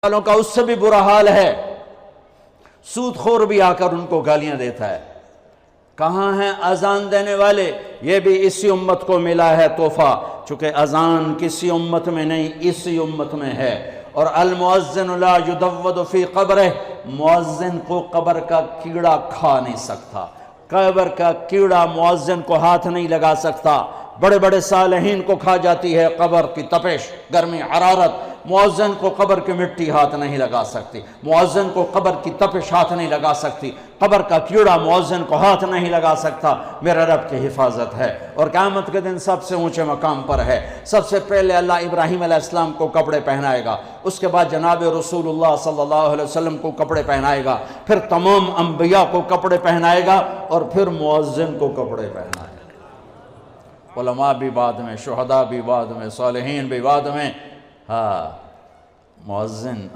والوں کا اس سے بھی برا حال ہے، سود خور بھی آ کر ان کو گالیاں دیتا ہے۔ کہاں ہیں اذان دینے والے؟ یہ بھی اسی امت کو ملا ہے تحفہ، چونکہ اذان کسی امت میں نہیں اسی امت میں ہے۔ اور المؤذن لا یدود فی قبرہ، مؤذن کو قبر کا کیڑا کھا نہیں سکتا، قبر کا کیڑا مؤذن کو ہاتھ نہیں لگا سکتا۔ بڑے بڑے صالحین کو کھا جاتی ہے قبر کی تپش، گرمی، حرارت، مؤذن کو قبر کی مٹی ہاتھ نہیں لگا سکتی، مؤذن کو قبر کی تپش ہاتھ نہیں لگا سکتی، قبر کا کیڑا مؤذن کو ہاتھ نہیں لگا سکتا۔ میرے رب کی حفاظت ہے، اور قیامت کے دن سب سے اونچے مقام پر ہے۔ سب سے پہلے اللہ ابراہیم علیہ السلام کو کپڑے پہنائے گا، اس کے بعد جناب رسول اللہ صلی اللہ علیہ وسلم کو کپڑے پہنائے گا، پھر تمام انبیاء کو کپڑے پہنائے گا، اور پھر مؤذن کو کپڑے پہنائے گا۔ علماء بھی بعد میں، شہداء بھی بعد میں، صالحین بھی بعد میں۔ ہاں، مؤذن